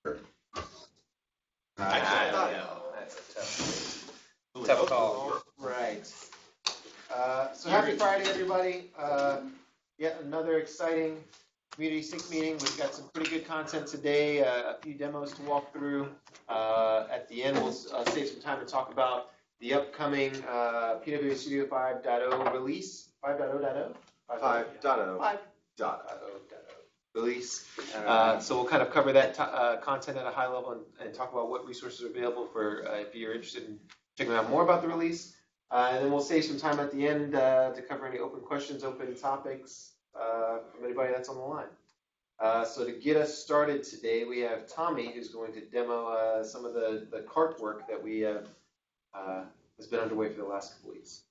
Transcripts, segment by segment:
That's a tough call. Right. So happy Friday, everybody. Yet another exciting Community Sync meeting. We've got some pretty good content today, a few demos to walk through. At the end, we'll save some time to talk about the upcoming PWA Studio 5.0 release. 5.0.0? 5.0. Release. So we'll kind of cover that content at a high level and talk about what resources are available for if you're interested in checking out more about the release. And then we'll save some time at the end to cover any open questions, open topics from anybody that's on the line. So to get us started today, we have Tommy, who's going to demo some of the cart work that we have has been underway for the last couple weeks.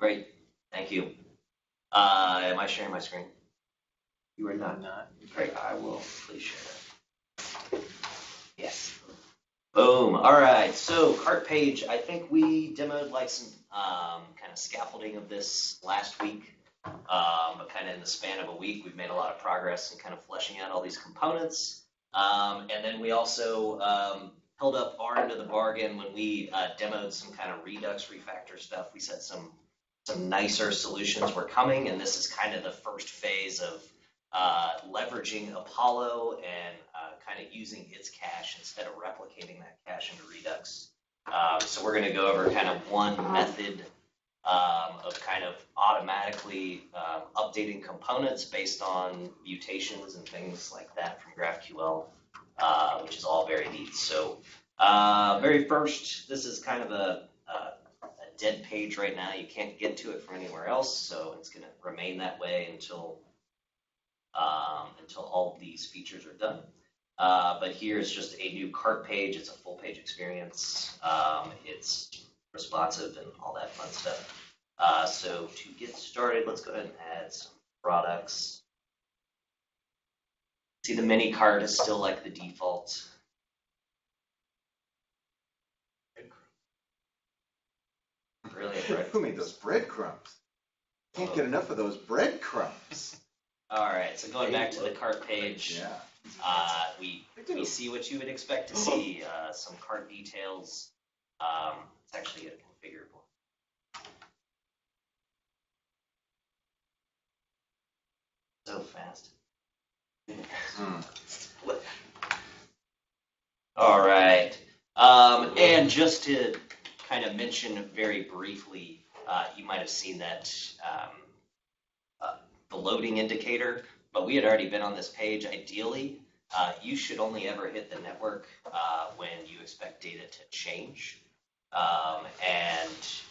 Great, thank you. Am I sharing my screen? You are not. Great, I will please share. Yes. Boom. All right. So cart page. I think we demoed like some kind of scaffolding of this last week. But kind of in the span of a week, we've made a lot of progress in kind of fleshing out all these components. And then we also held up our end of the bargain when we demoed some kind of Redux refactor stuff. We said some nicer solutions were coming, and this is kind of the first phase of leveraging Apollo and kind of using its cache instead of replicating that cache into Redux. So we're going to go over kind of one method of kind of automatically updating components based on mutations and things like that from GraphQL, which is all very neat. So very first, this is kind of a dead page right now. You can't get to it from anywhere else, so it's going to remain that way until all of these features are done. But here's just a new cart page. It's a full page experience. It's responsive and all that fun stuff. So to get started, let's go ahead and add some products. See, the mini cart is still like the default. Brilliant. Who made those breadcrumbs? Can't get enough of those breadcrumbs. All right, so going back to the cart page, Yeah. we see what you would expect to see, some cart details. It's actually a configurable. So fast. All right, and just to kind of mention very briefly, you might have seen that the loading indicator, but we had already been on this page. Ideally, you should only ever hit the network when you expect data to change. And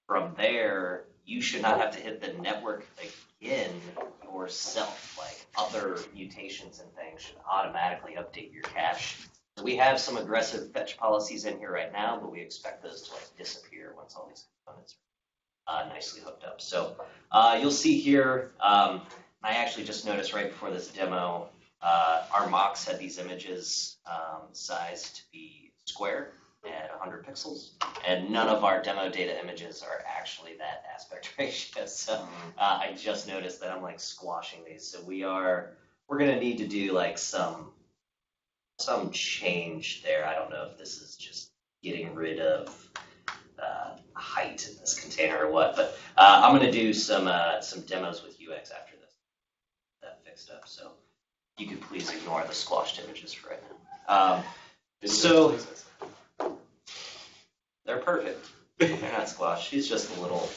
from there, you should not have to hit the network again yourself. Like other mutations and things should automatically update your cache. So we have some aggressive fetch policies in here right now, but we expect those to like disappear once all these components are nicely hooked up. So you'll see here, I actually just noticed right before this demo, our mocks had these images sized to be square at 100 pixels, and none of our demo data images are actually that aspect ratio. So I just noticed that I'm like squashing these. So we're gonna need to do like some change there. I don't know if this is just getting rid of height in this container or what, but I'm going to do some demos with UX after this. That fixed up, so you could please ignore the squashed images for right now. So they're perfect. They're not squashed. She's just a little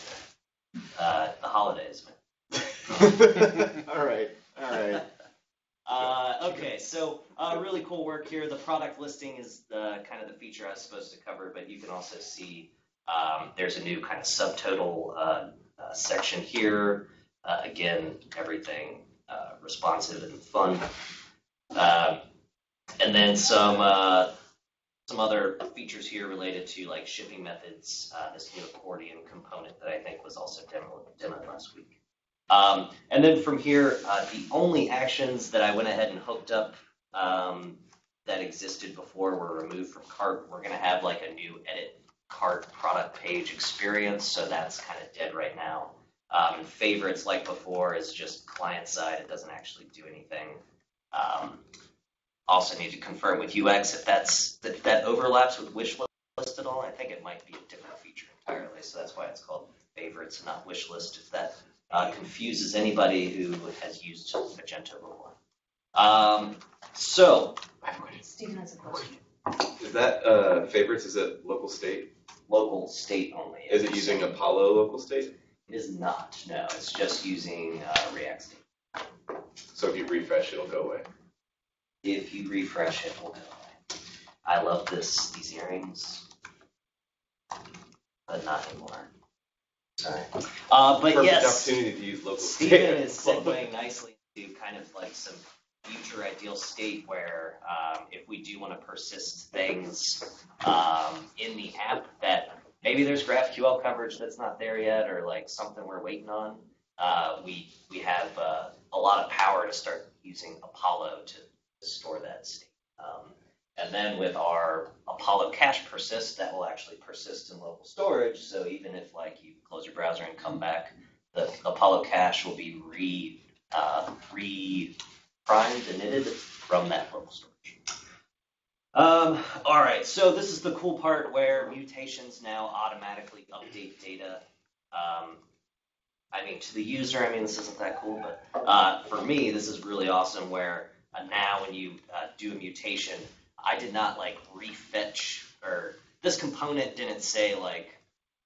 the holidays, man. All right. Okay, so really cool work here. The product listing is the kind of the feature I was supposed to cover, but you can also see there's a new kind of subtotal section here. Again, everything responsive and fun. And then some other features here related to like shipping methods, this new accordion component that I think was also demoed last week. And then from here, the only actions that I went ahead and hooked up that existed before were removed from cart. We're going to have like a new edit cart product page experience, so that's kind of dead right now. And favorites, like before, is just client side. It doesn't actually do anything. also need to confirm with UX if that overlaps with wish list at all. I think it might be a different feature entirely, so that's why it's called favorites and not wish list. If that confuses anybody who has used Magento before. So I have a question. Stephen has a question. Is that favorites? Is it local state? local state only. Is it using Apollo local state? It is not. No, it's just using React State. So if you refresh, it'll go away. If you refresh, it will go away. I love these earrings, but not anymore. Sorry. But Perfect yes, opportunity to use local state. Stephen is segueing nicely to kind of like some future ideal state where if we do want to persist things in the app that maybe there's GraphQL coverage that's not there yet, or like something we're waiting on, we have a lot of power to start using Apollo to store that state. And then with our Apollo cache persist, that will actually persist in local storage. So even if like you close your browser and come back, the Apollo cache will be re-primed and knitted from that local storage. All right, so this is the cool part where mutations now automatically update data. I mean, to the user, I mean, this isn't that cool, but for me, this is really awesome where now when you do a mutation, I did not like refetch, or this component didn't say like,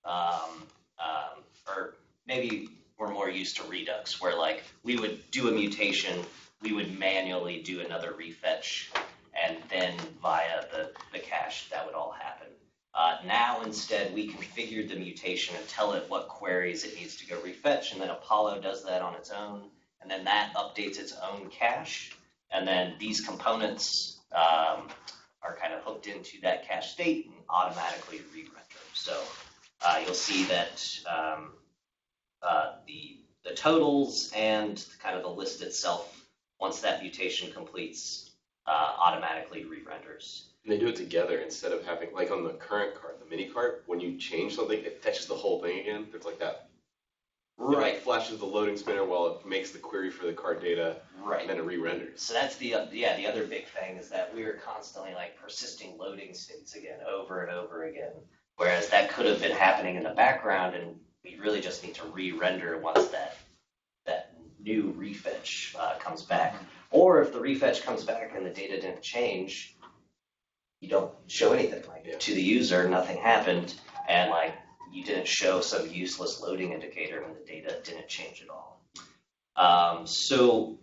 or maybe we're more used to Redux, where like we would do a mutation, we would manually do another refetch, and then via the cache, that would all happen. Now, instead, we configured the mutation and tell it what queries it needs to go refetch, and then Apollo does that on its own, and then that updates its own cache, and then these components are kind of hooked into that cache state and automatically re-render. So you'll see that the totals and kind of the list itself, once that mutation completes, automatically re-renders. And they do it together instead of having, like on the current cart, the mini cart, when you change something, it fetches the whole thing again. There's like that. Right. It like flashes the loading spinner while it makes the query for the cart data, Right. and then it re-renders. So that's the other big thing is that we are constantly like persisting loading states again over and over again, whereas that could have been happening in the background, and we really just need to re-render once that new refetch comes back. Or if the refetch comes back and the data didn't change, you don't show anything. Like to the user, nothing happened, and like you didn't show some useless loading indicator when the data didn't change at all. So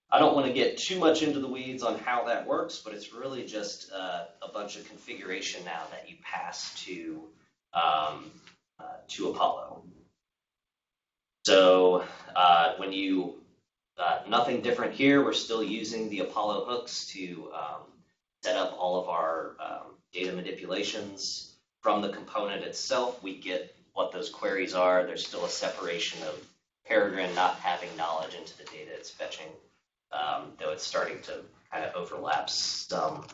I don't want to get too much into the weeds on how that works, but it's really just a bunch of configuration now that you pass to Apollo. So when you nothing different here, we're still using the Apollo hooks to set up all of our data manipulations. From the component itself, we get what those queries are. There's still a separation of Peregrine not having knowledge into the data it's fetching, though it's starting to kind of overlap some.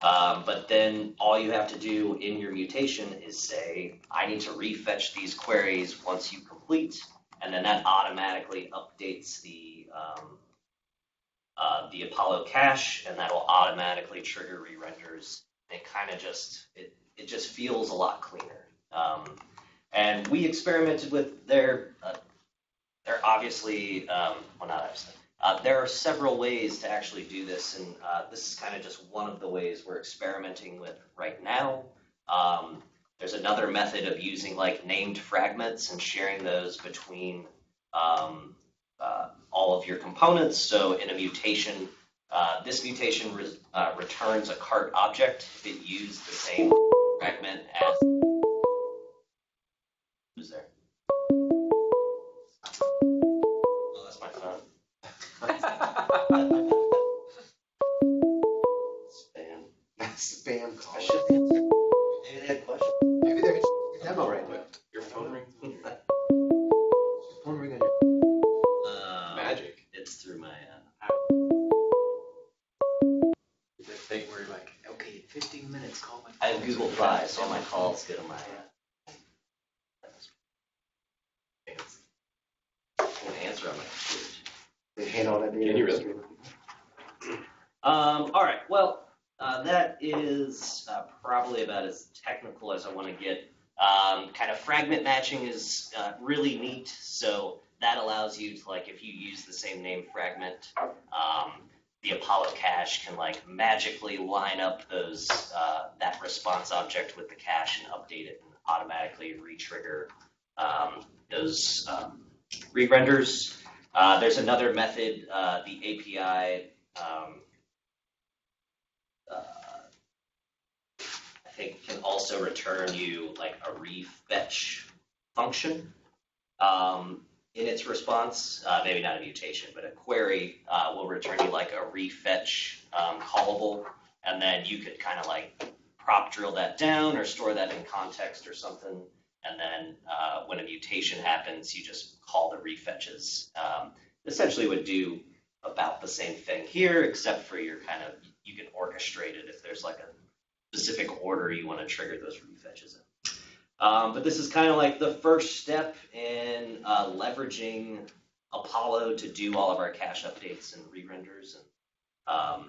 But then all you have to do in your mutation is say, I need to refetch these queries once you complete, and then that automatically updates the Apollo cache, and that will automatically trigger re-renders. It kind of just it just feels a lot cleaner. And we experimented with their obviously, well, not obviously. There are several ways to actually do this, and this is kind of just one of the ways we're experimenting with right now. There's another method of using like named fragments and sharing those between all of your components. So in a mutation, this mutation returns a cart object if it used the same fragment as. Who's there? Oh, that's my phone. Spam. Spam call. I should answer. Maybe they had questions. Maybe there's a demo right now. Your phone rings on your Phone ring on your magic. It's through my. thing where you're like, okay, in 15 minutes, call my phone. I have Google Drive, so all my calls go to my. I can't answer on my computer. They hand all that data. Can you really? All right. Well, that is probably about as technical as I want to get. Kind of fragment matching is really neat. So that allows you to, like, if you use the same name fragment, the Apollo cache can like magically line up those that response object with the cache and update it and automatically retrigger those re-renders. There's another method, the API. I think can also return you like a refetch function in its response. Maybe not a mutation, but a query will return you like a refetch callable, and then you could kind of like prop drill that down or store that in context or something. And then when a mutation happens, you just call the refetches. Essentially would do about the same thing here, except for your kind of, you can orchestrate it if there's like a specific order you want to trigger those refetches in. But this is kind of like the first step in leveraging Apollo to do all of our cache updates and re-renders. And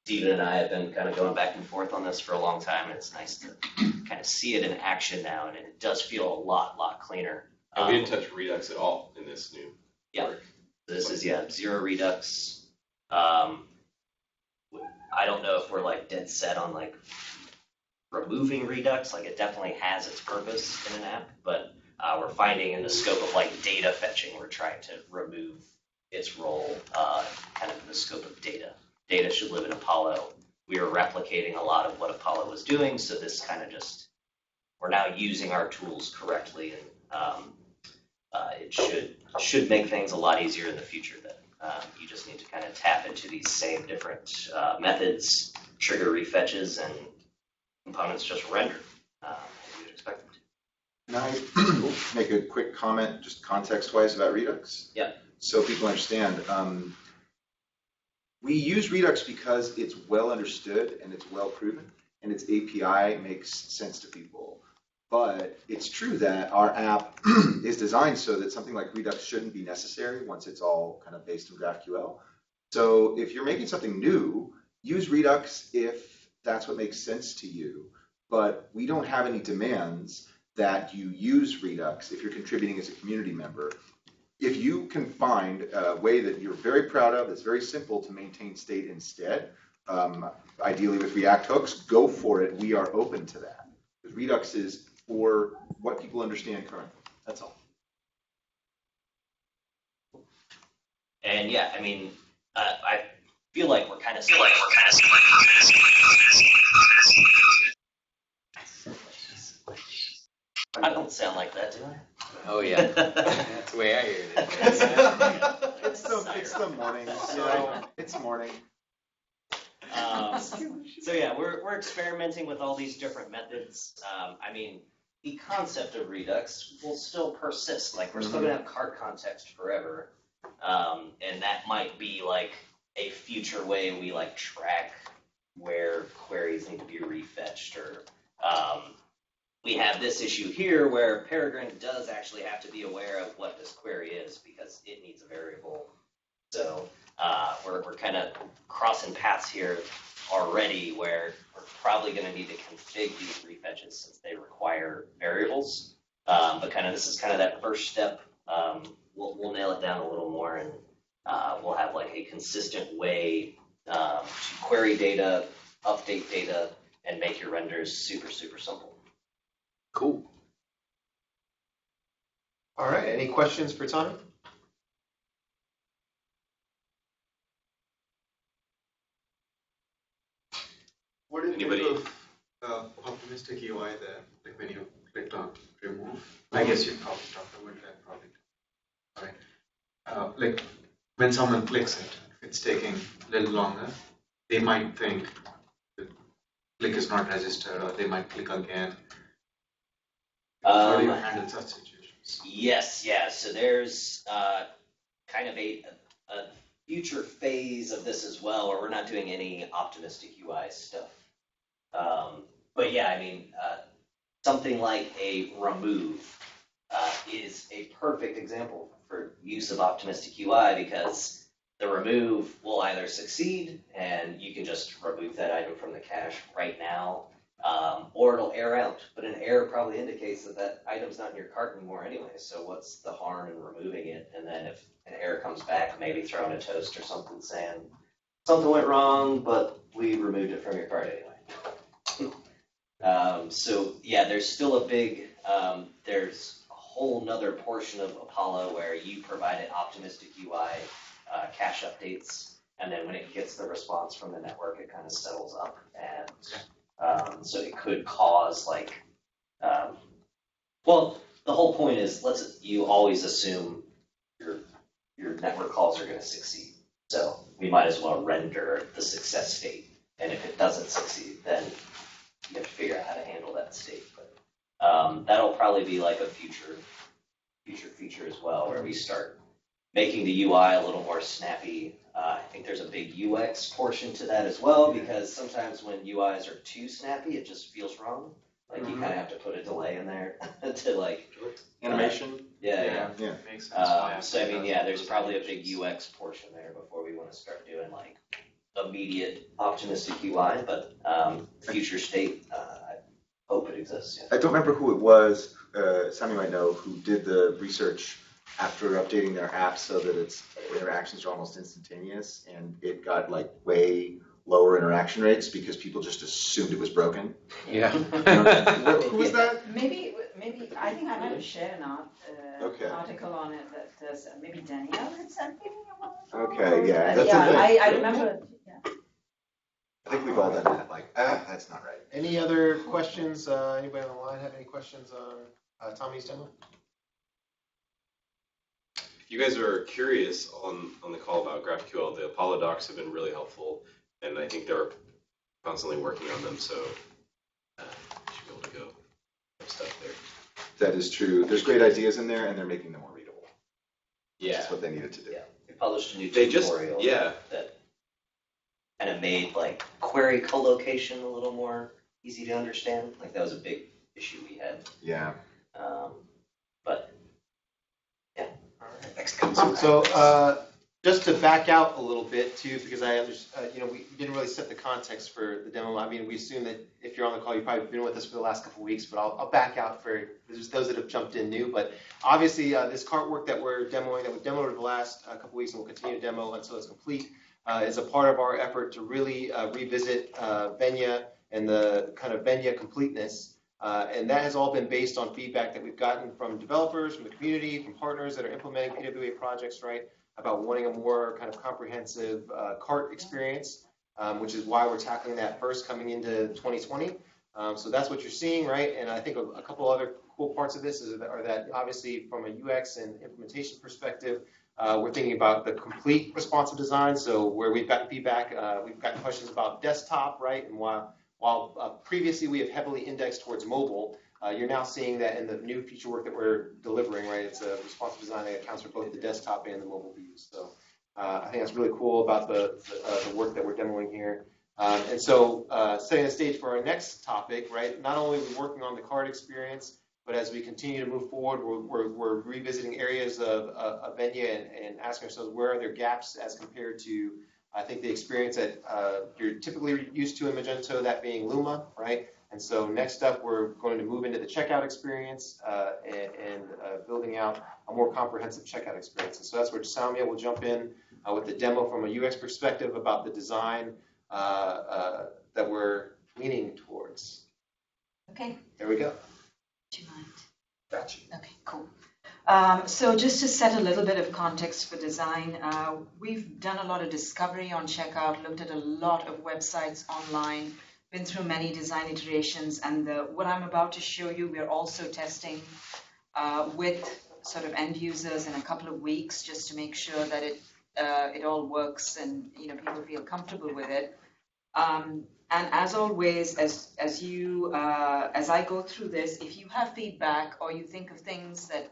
Steven and I have been kind of going back and forth on this for a long time, and it's nice to kind of see it in action now, and it does feel a lot cleaner. And we didn't touch Redux at all in this new work. This is, zero Redux. I don't know if we're like dead set on like removing Redux. Like it definitely has its purpose in an app, but we're finding in the scope of like data fetching, we're trying to remove its role kind of in the scope of data. Data should live in Apollo. We are replicating a lot of what Apollo was doing, so this kind of just, we're now using our tools correctly, and it should make things a lot easier in the future. That you just need to kind of tap into these same different methods, trigger refetches, and components just render as you would expect them to. Can I make a quick comment, just context-wise, about Redux? Yeah. So people understand. We use Redux because it's well understood and it's well proven, and its API makes sense to people. But it's true that our app is designed so that something like Redux shouldn't be necessary once it's all kind of based in GraphQL. So if you're making something new, use Redux if that's what makes sense to you. But we don't have any demands that you use Redux if you're contributing as a community member. If you can find a way that you're very proud of, that's very simple to maintain state instead, ideally with React hooks, go for it. We are open to that. Because Redux is for what people understand currently. That's all. And yeah, I mean, I feel like we're kind of. I don't sound like that, do I? Oh yeah, that's the way I hear it. It's the morning, so it's morning. So yeah, we're experimenting with all these different methods. I mean, the concept of Redux will still persist. Like we're still gonna have cart context forever, and that might be like a future way we like track where queries need to be refetched, or we have this issue here where Peregrine does actually have to be aware of what this query is because it needs a variable. So we're kind of crossing paths here already where we're probably going to need to config these refetches since they require variables. But kind of this is kind of that first step. We'll nail it down a little more, and we'll have like a consistent way to query data, update data, and make your renders super simple. Cool. All right. Any questions for Tommy? What do you Anybody? think of optimistic UI there? Like when you clicked on remove, I guess you probably talked about that probably. Sorry. Like when someone clicks it, if it's taking a little longer, they might think the click is not registered, or they might click again. How do you handle such situations? Yes, yeah. So there's kind of a future phase of this as well, where we're not doing any optimistic UI stuff. But yeah, I mean, something like a remove is a perfect example for use of optimistic UI because the remove will either succeed and you can just remove that item from the cache right now, or it'll error out. But an error probably indicates that that item's not in your cart anymore anyway, so what's the harm in removing it? And then if an error comes back, maybe throw in a toast or something saying, something went wrong, but we removed it from your cart anyway. So yeah, there's still a big, there's a whole nother portion of Apollo where you provided optimistic UI cache updates, and then when it gets the response from the network, it kind of settles up, and so it could cause like, well, the whole point is you always assume your network calls are going to succeed, so we might as well render the success state, and if it doesn't succeed, then you have to figure out how to handle that state. But that'll probably be like a future feature as well, where we start making the UI a little more snappy. I think there's a big UX portion to that as well, because sometimes when UIs are too snappy, it just feels wrong. Like you kind of have to put a delay in there to like Animation. Yeah. Makes sense. So I mean, yeah, there's probably a big UX portion there before we want to start doing like immediate optimistic UI, but future state, I hope it exists. Yeah. I don't remember who it was, Sammy might know, who did the research after updating their app so that its interactions are almost instantaneous, and it got like way lower interaction rates because people just assumed it was broken. Yeah. Who was that? Maybe I think I might have shared an Okay. article on it that there's maybe Danielle had sent me. Okay, yeah, that's yeah, the thing. I remember. Yeah. I think we've all done that. Like, that's not right. Any other questions? Anybody on the line have any questions on Tommy's demo? If you guys are curious on the call about GraphQL, the Apollo docs have been really helpful, and I think they're constantly working on them, so you should be able to go have stuff there. That is true. There's great ideas in there, and they're making them more readable. Yeah. That's what they needed to do. Yeah, we published a new They just- tutorial yeah. that kind of made like query collocation a little more easy to understand. Like that was a big issue we had. Yeah. But yeah. So just to back out a little bit too, because I understand, we didn't really set the context for the demo. I mean, we assume that if you're on the call, you've probably been with us for the last couple of weeks, but I'll back out for those that have jumped in new. But obviously, this cart work that we've demoed over the last couple of weeks and we'll continue to demo until it's complete, is a part of our effort to really revisit Venya and the kind of Venya completeness. And that has all been based on feedback that we've gotten from developers, from the community, from partners that are implementing PWA projects, right, about wanting a more kind of comprehensive cart experience, which is why we're tackling that first coming into 2020. So that's what you're seeing, right? And I think a couple other cool parts of this are that obviously from a UX and implementation perspective, we're thinking about the complete responsive design. So where we've gotten feedback, we've gotten questions about desktop, right? And while previously we have heavily indexed towards mobile, you're now seeing that in the new feature work that we're delivering, right? It's a responsive design that accounts for both the desktop and the mobile views. So I think that's really cool about the work that we're demoing here. And so setting the stage for our next topic, right? Not only are we working on the card experience, but as we continue to move forward, we're revisiting areas of Venya and asking ourselves where are there gaps as compared to, I think, the experience that you're typically used to in Magento, that being Luma, right? And so next up, we're going to move into the checkout experience and building out a more comprehensive checkout experience. And so that's where Samia will jump in with the demo from a UX perspective about the design that we're leaning towards. Okay. There we go. Do you mind? Gotcha. Okay, cool. So just to set a little bit of context for design, we've done a lot of discovery on checkout, looked at a lot of websites online, been through many design iterations, and what I'm about to show you, we're also testing with sort of end users in a couple of weeks, just to make sure that it all works and people feel comfortable with it. And as always, as I go through this, if you have feedback or you think of things that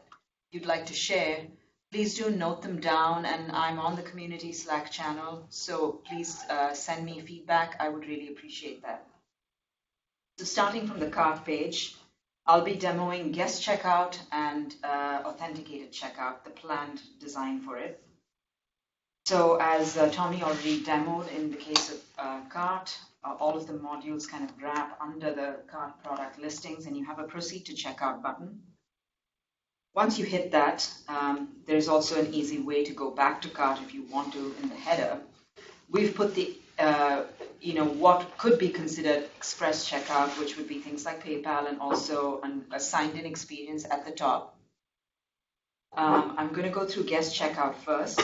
you'd like to share, please do note them down, and I'm on the community Slack channel, so please send me feedback. I would really appreciate that. So starting from the cart page, I'll be demoing guest checkout and authenticated checkout, the planned design for it. So as Tommy already demoed in the case of cart, all of the modules kind of wrap under the cart product listings, and you have a proceed to checkout button. Once you hit that, there's also an easy way to go back to cart if you want to in the header. We've put the, what could be considered express checkout, which would be things like PayPal and also a signed-in experience at the top. I'm going to go through guest checkout first.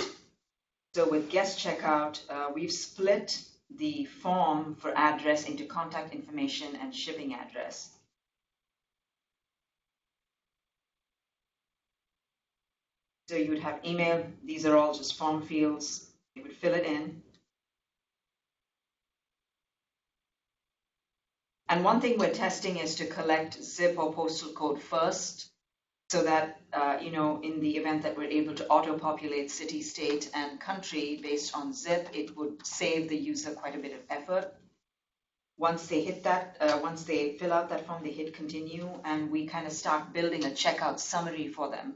So with guest checkout, we've split the form for address into contact information and shipping address. So you would have email. These are all just form fields. You would fill it in. And one thing we're testing is to collect zip or postal code first, so that, in the event that we're able to auto-populate city, state, and country based on zip, it would save the user quite a bit of effort. Once they hit that, once they fill out that form, they hit continue, and we kind of start building a checkout summary for them.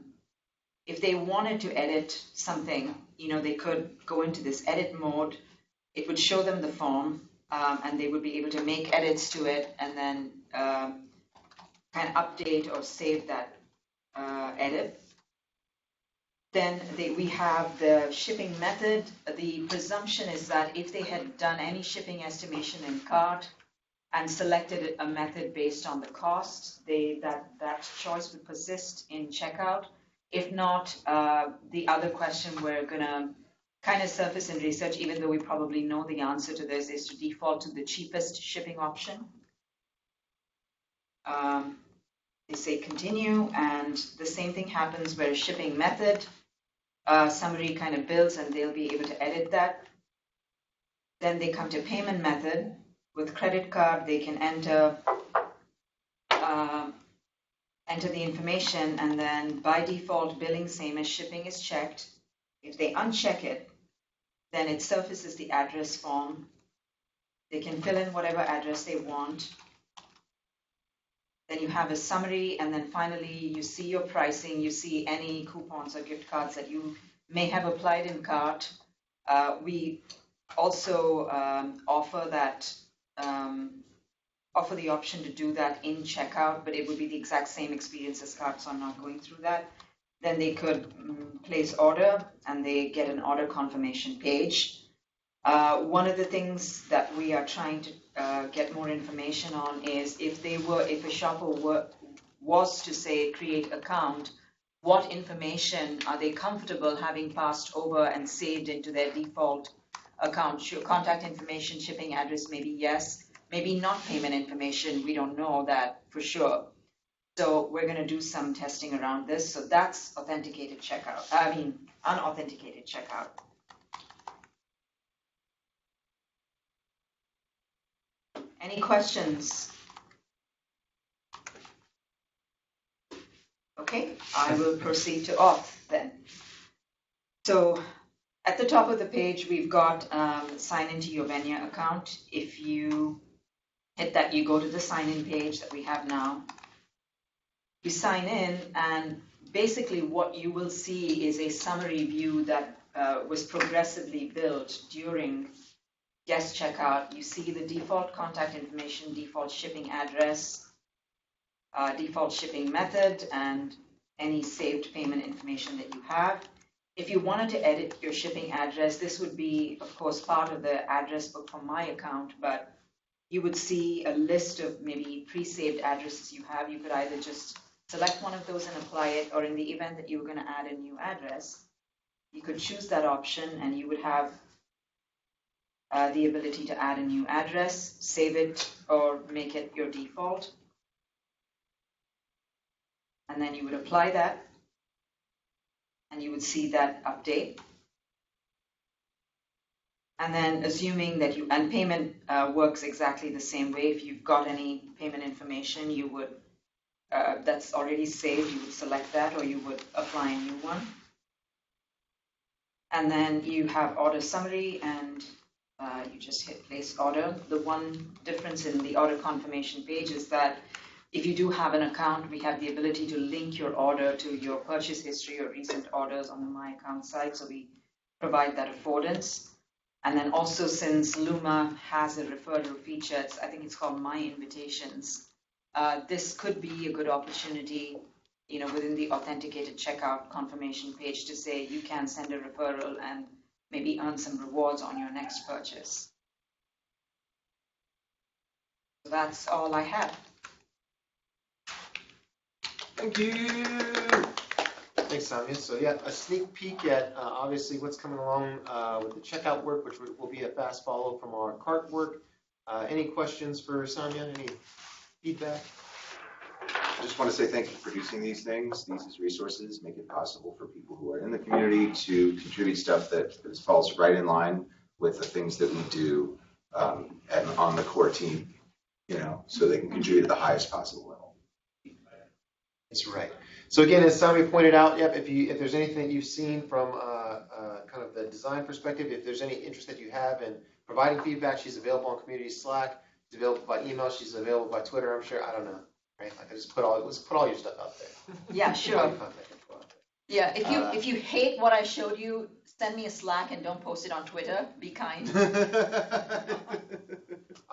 If they wanted to edit something, they could go into this edit mode. It would show them the form, and they would be able to make edits to it and then kind of update or save that edit. Then we have the shipping method. The presumption is that if they had done any shipping estimation in cart and selected a method based on the cost, that choice would persist in checkout. If not, the other question we're going to kind of surface in research, even though we probably know the answer to this, is to default to the cheapest shipping option. They say continue, and the same thing happens where a shipping method summary kind of builds, and they'll be able to edit that. Then they come to payment method. With credit card, they can enter the information, and then by default, billing same as shipping is checked. If they uncheck it, then it surfaces the address form. They can fill in whatever address they want. Then you have a summary, and then finally you see your pricing, you see any coupons or gift cards that you may have applied in cart. We also offer the option to do that in checkout, but it would be the exact same experience as cart, so I'm not going through that. Then they could place order, and they get an order confirmation page. One of the things that we are trying to get more information on is if a shopper was to say create account, what information are they comfortable having passed over and saved into their default account? Contact information, shipping address, maybe yes, maybe not payment information. We don't know that for sure. So we're going to do some testing around this. So that's unauthenticated checkout. Any questions? Okay, I will proceed to auth then. So at the top of the page, we've got sign into your Venya account. If you hit that, you go to the sign in page that we have now. You sign in, and basically what you will see is a summary view that was progressively built during guest checkout. You see the default contact information, default shipping address, default shipping method, and any saved payment information that you have. If you wanted to edit your shipping address, this would be, of course, part of the address book for my account, but you would see a list of maybe pre-saved addresses you have. You could either just select one of those and apply it, or in the event that you were going to add a new address, you could choose that option, and you would have the ability to add a new address, save it, or make it your default. And then you would apply that, and you would see that update. And then assuming that and payment works exactly the same way. If you've got any payment information, you would, that's already saved, you would select that, or you would apply a new one. And then you have order summary, and you just hit place order. The one difference in the order confirmation page is that if you do have an account, we have the ability to link your order to your purchase history or recent orders on the My Account site. So we provide that affordance. And then also, since Luma has a referral feature, I think it's called My Invitations, this could be a good opportunity, within the authenticated checkout confirmation page to say you can send a referral and maybe earn some rewards on your next purchase. So that's all I have. Thank you. Thanks, Samia. So yeah, a sneak peek at obviously what's coming along with the checkout work, which will be a fast follow from our cart work. Any questions for Samia? Any feedback? I just want to say thank you for producing these things. These resources make it possible for people who are in the community to contribute stuff that falls right in line with the things that we do and on the core team, so they can contribute at the highest possible level. That's right. So again, as Sami pointed out, yep, if there's anything that you've seen from kind of the design perspective, if there's any interest that you have in providing feedback, she's available on community Slack. She's available by email. She's available by Twitter. I'm sure. I don't know. Right? Like let's put all your stuff out there. Yeah, sure. Yeah, if you hate what I showed you, send me a Slack and don't post it on Twitter. Be kind.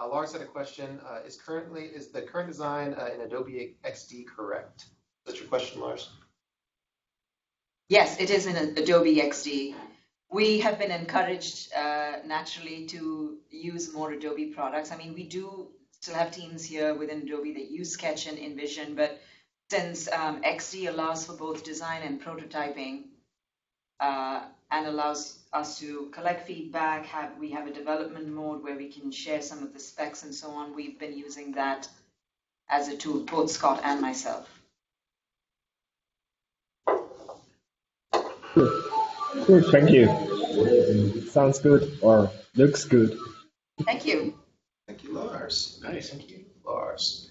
Lars had a question. Is the current design in Adobe XD correct? Is that your question, Lars? Yes, it is in Adobe XD. We have been encouraged naturally to use more Adobe products. I mean, we do still have teams here within Adobe that use Sketch and InVision, but since XD allows for both design and prototyping and allows us to collect feedback, we have a development mode where we can share some of the specs and so on. We've been using that as a tool, both Scott and myself. Good, thank you. Sounds good or looks good. Thank you. Thank you, Lars. Nice, thank you, Lars.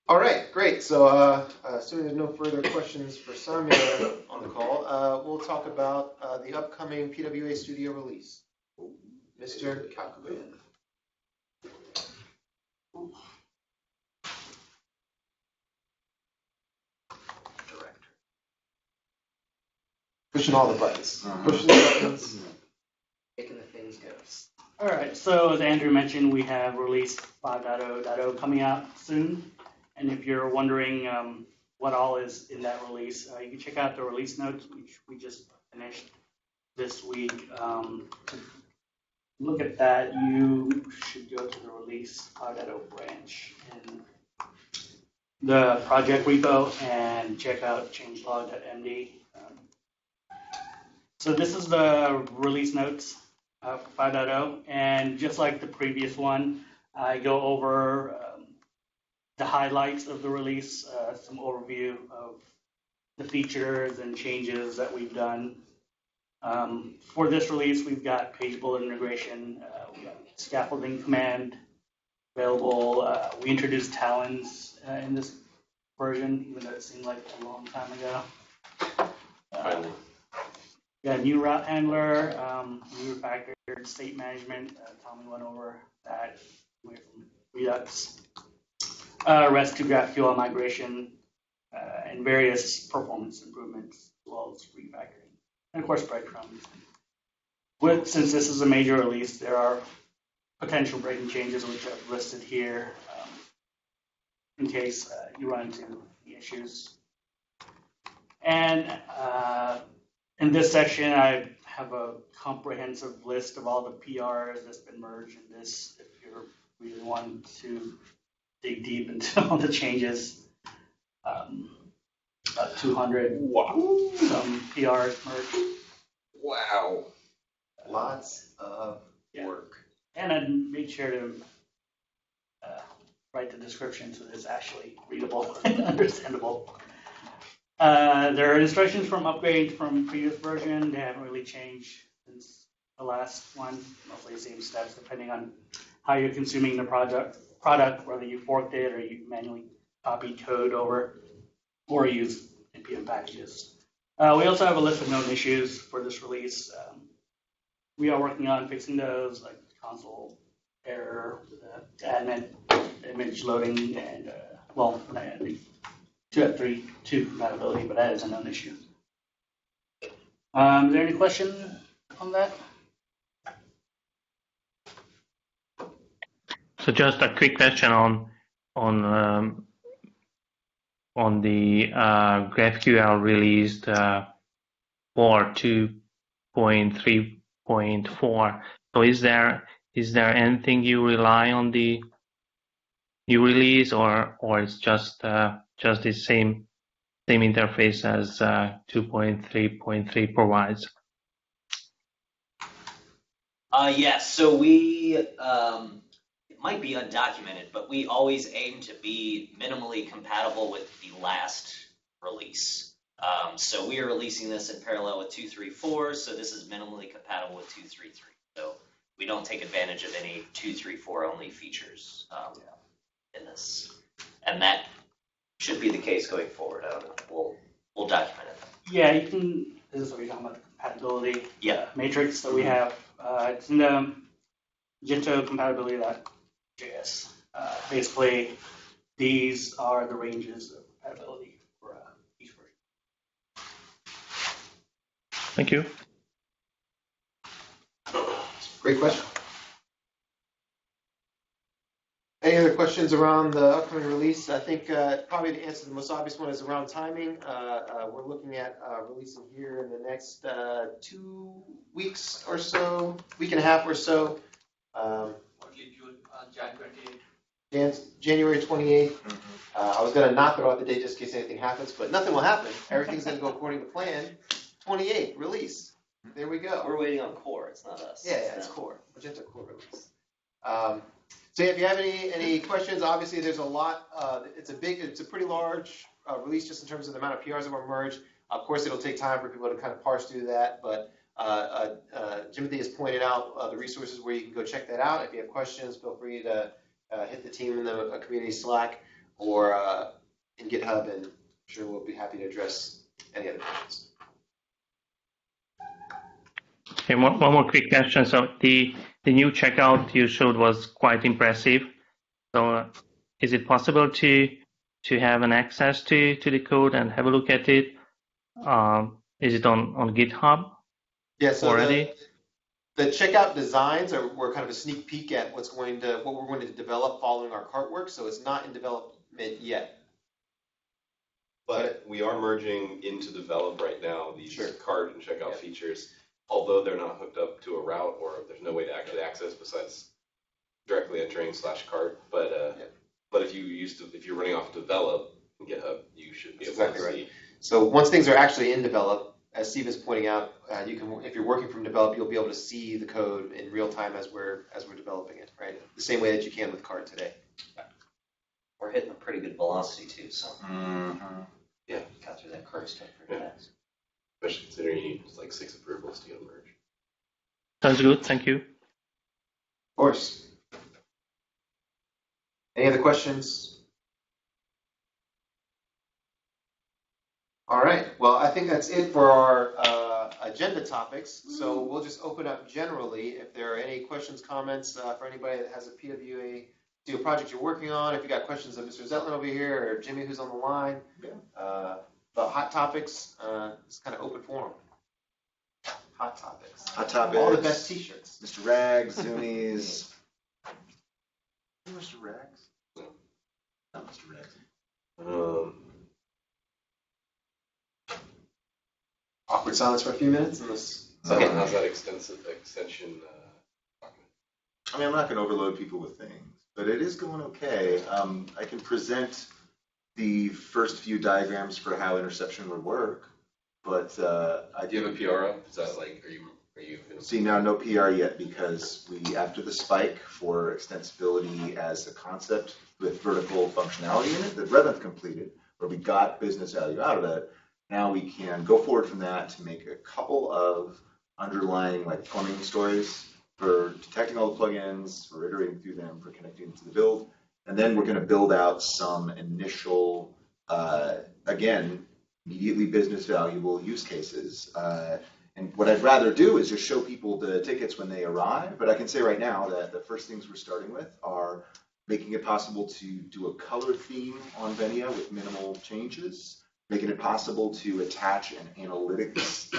All right, great. So assuming there's no further questions for Samia on the call, we'll talk about the upcoming PWA Studio release. Mr. Kalkovian. Pushing all the buttons. Pushing the buttons. Making the things go. All right, so as Andrew mentioned, we have release 5.0.0 coming out soon. And if you're wondering what all is in that release, you can check out the release notes, which we just finished this week. To look at that, you should go to the release 5.0 branch in the project repo and check out changelog.md. So this is the release notes for 5.0, and just like the previous one, I go over the highlights of the release, some overview of the features and changes that we've done. For this release, we've got page bullet integration, we got scaffolding command available. We introduced talons in this version, even though it seemed like a long time ago. Finally. Yeah, new route handler, new refactored state management. Tommy went over that away from Redux. REST to GraphQL migration, and various performance improvements, as well as refactoring. And of course, breadcrumbs. Since this is a major release, there are potential breaking changes, which I've listed here, in case you run into the issues. And in this section, I have a comprehensive list of all the PRs that's been merged in this, if you're really wanting to dig deep into all the changes. About 200 some PRs merged. Wow. Lots of work. And I made sure to write the description so that it's actually readable and understandable. There are instructions from upgrade from previous version. They haven't really changed since the last one. Mostly the same steps depending on how you're consuming the product, whether you forked it or you manually copied code over or use NPM packages. We also have a list of known issues for this release. We are working on fixing those, like console error, admin image loading, and well, 2.3.2 compatibility, but that is a known issue. Is there any question on that? So just a quick question on the GraphQL released for 2.3.4. So is there anything you rely on the new release, or it's just the same interface as 2.3.3 provides? Yes, so we, it might be undocumented, but we always aim to be minimally compatible with the last release. So we are releasing this in parallel with 2.3.4, so this is minimally compatible with 2.3.3. So we don't take advantage of any 2.3.4 only features in this. And that should be the case going forward. I don't know. We'll document it. Yeah, you can, this is what you're talking about, the compatibility matrix that we have. It's in the Magento compatibility.js. Basically, these are the ranges of compatibility for each version. Thank you. Great question. Any other questions around the upcoming release? I think probably the answer to the most obvious one is around timing. We're looking at releasing here in the next 2 weeks or so, week and a half or so. January 28th. I was going to not throw out the date just in case anything happens, but nothing will happen. Everything's going to go according to plan. 28th, release. There we go. We're waiting on core. It's not us. Yeah, it's core. Magento core release. So if you have any questions, obviously there's a lot. It's a pretty large release just in terms of the amount of PRs that were merged. Of course, it'll take time for people to kind of parse through that, but Timothy has pointed out the resources where you can go check that out. If you have questions, feel free to hit the team in the community Slack or in GitHub, and I'm sure we'll be happy to address any other questions. Okay, one more quick question. So the new checkout you showed was quite impressive. So is it possible to have an access to the code and have a look at it? Is it on GitHub already? The checkout designs were kind of a sneak peek at what we're going to develop following our cart work. So it's not in development yet. But we are merging into develop right now these cart and checkout Yeah. features, although they're not hooked up to a route or there's no way to actually access besides directly entering /cart. But if you're running off develop in GitHub, you should be able to see. Right. So once things are actually in develop, as Steve is pointing out, you can, if you're working from develop, you'll be able to see the code in real time as we're developing it, right? The same way that you can with cart today. We're hitting a pretty good velocity too, so Yeah, got through that curve stuff pretty fast. especially considering you need like 6 approvals to get a merge. Sounds good. Thank you. Of course. Any other questions? All right. Well, I think that's it for our agenda topics. So we'll just open up generally. If there are any questions, comments for anybody that has a PWA Studio project you're working on, if you got questions of Mr. Zetlin over here or Jimmy who's on the line, about hot topics, it's kind of open forum. Hot topics. Hot topics. All the best t-shirts. Mr. Rags, Zuni's. Mr. Rags? No. Not Mr. Rags. Awkward silence for a few minutes. Someone has that extension document. I mean, I'm not going to overload people with things, but it is going okay. I can present the first few diagrams for how interception would work, but Do you have a PR up? Is that like, are you? See, now no PR yet because we, after the spike for extensibility as a concept with vertical functionality in it that Reventh completed, where we got business value out of it, now we can go forward from that to make a couple of underlying like plumbing stories for detecting all the plugins, for iterating through them, for connecting to the build. And then we're going to build out some initial, again, immediately business valuable use cases. And what I'd rather do is just show people the tickets when they arrive. But I can say right now that the first things we're starting with are making it possible to do a color theme on Venia with minimal changes. making it possible to attach an analytics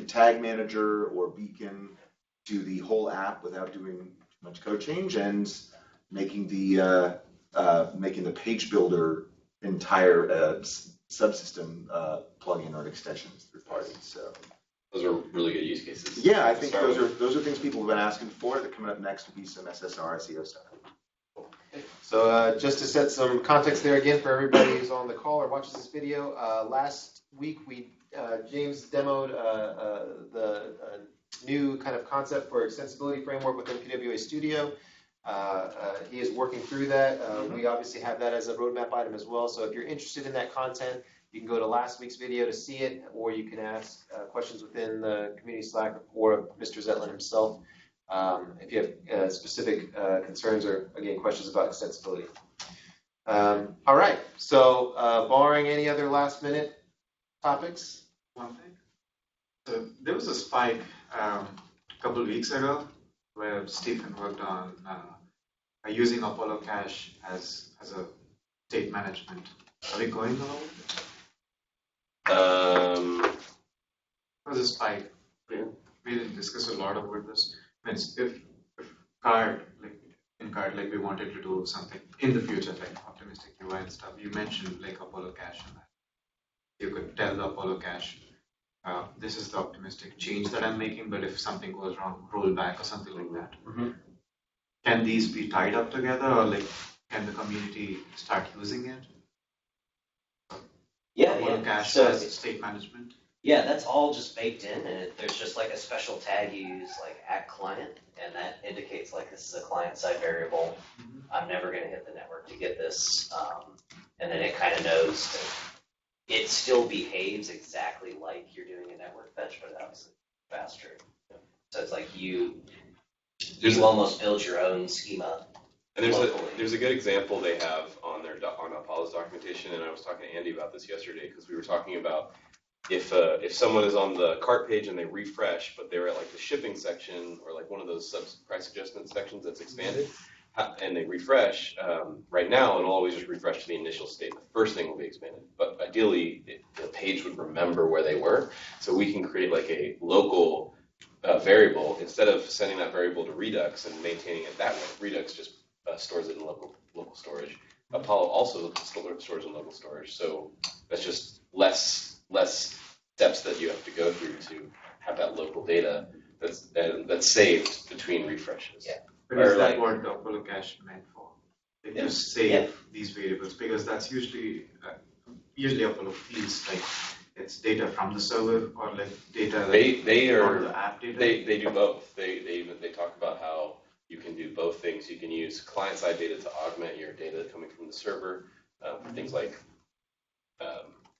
tag manager or beacon to the whole app without doing too much code change, and making the page builder entire subsystem plugin or extensions third party. So those are really good use cases. yeah, I think those are things people have been asking for. That coming up next will be some SSR SEO stuff. So just to set some context there again for everybody who's on the call or watches this video, last week James demoed the new kind of concept for extensibility framework within PWA Studio. He is working through that. We obviously have that as a roadmap item as well. So if you're interested in that content, you can go to last week's video to see it, or you can ask questions within the community Slack or Mr. Zetlin himself. If you have specific concerns or, again, questions about extensibility. All right, so barring any other last minute topics? One thing. So there was a spike a couple of weeks ago where Stephen worked on using Apollo Cache as a state management. Are we going along with it? There was a spike. We didn't discuss a lot about this. Means if card, like we wanted to do something in the future, like optimistic UI and stuff, you mentioned like Apollo Cache and that. You could tell the Apollo Cache, this is the optimistic change that I'm making, but if something goes wrong, roll back or something like that. Mm-hmm. Can these be tied up together, or like can the community start using it? Apollo Cache as state management? Yeah, that's all just baked in, and there's just like a special tag you use, like @client, and that indicates like this is a client-side variable. Mm-hmm. I'm never going to hit the network to get this, and then it kind of knows that it still behaves exactly like you're doing a network fetch, but obviously faster. So it's like you almost build your own schema. And there's a good example they have on Apollo's documentation, and I was talking to Andy about this yesterday because we were talking about if someone is on the cart page and they refresh, but they're at like the shipping section or like one of those price adjustment sections that's expanded, and they refresh, right now it'll always just refresh to the initial state. The first thing will be expanded, but ideally the page would remember where they were, so we can create like a local variable instead of sending that variable to Redux and maintaining it that way. Redux just stores it in local storage. Apollo also stores in local storage, so that's just less steps that you have to go through to have that local data that's saved between refreshes. Yeah. But is that what the Apollo Cache meant for? Like you save these variables, because that's usually Apollo feels like it's data from the server or like data from the app data. They do both. They talk about how you can do both things. You can use client-side data to augment your data coming from the server for things like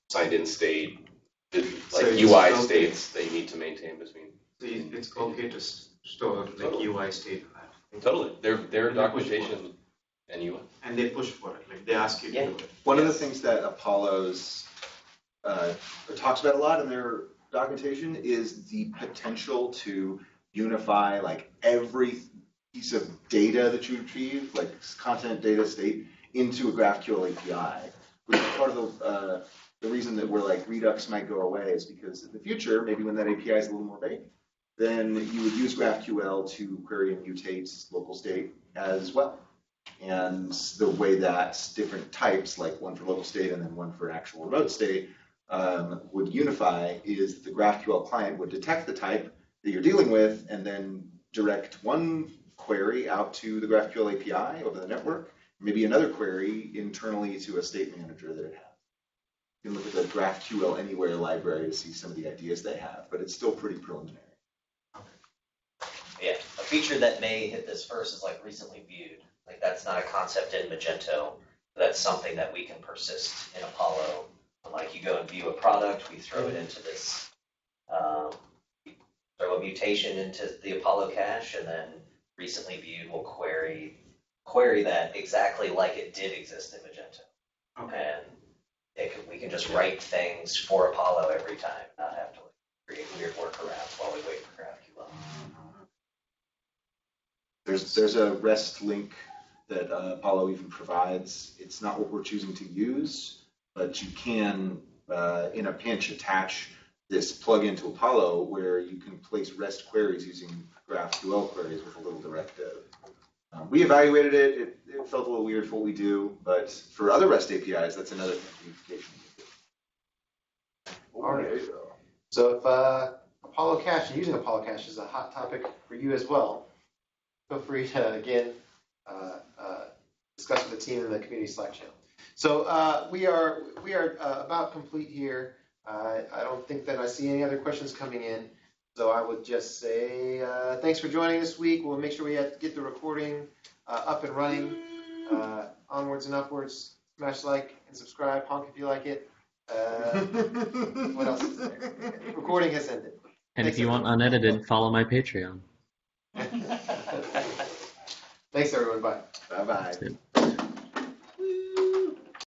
signed-in state, like UI states that you need to maintain between. So it's okay to store like UI state for that. Totally. Their documentation and UI. And they push for it. Like they ask you to do it. One of the things that Apollo's talks about a lot in their documentation is the potential to unify like every piece of data that you retrieve, like content, data, state, into a GraphQL API. Which is part of the reason that we're like Redux might go away is because in the future, maybe when that API is a little more big, then you would use GraphQL to query and mutate local state as well. And the way that different types, like one for local state and then one for actual remote state, would unify is the GraphQL client would detect the type that you're dealing with and then direct one query out to the GraphQL API over the network, maybe another query internally to a state manager that it has. You can look at the GraphQL Anywhere library to see some of the ideas they have, but it's still pretty preliminary. Yeah, a feature that may hit this first is like recently viewed. Like that's not a concept in Magento. That's something that we can persist in Apollo. Like you go and view a product, we throw it into this, throw a mutation into the Apollo cache, and then recently viewed will query that exactly like it did exist in Magento. Okay. And we can just write things for Apollo every time, not have to create weird workarounds while we wait for GraphQL. There's a REST link that Apollo even provides. It's not what we're choosing to use, but you can, in a pinch, attach this plugin to Apollo where you can place REST queries using GraphQL queries with a little directive. We evaluated it. It felt a little weird for what we do, but for other REST APIs, that's another unification. All right. So if Apollo Cache and using Apollo Cache is a hot topic for you as well, feel free to, again, discuss with the team in the community Slack channel. So we are about complete here. I don't think that I see any other questions coming in. So I would just say thanks for joining this week. We'll make sure we get the recording up and running. Onwards and upwards. Smash like and subscribe. Honk if you like it. What else is there? Recording has ended. And Thanks, if you want everyone. unedited, follow my Patreon. Thanks, everyone. Bye. Bye-bye. That's it.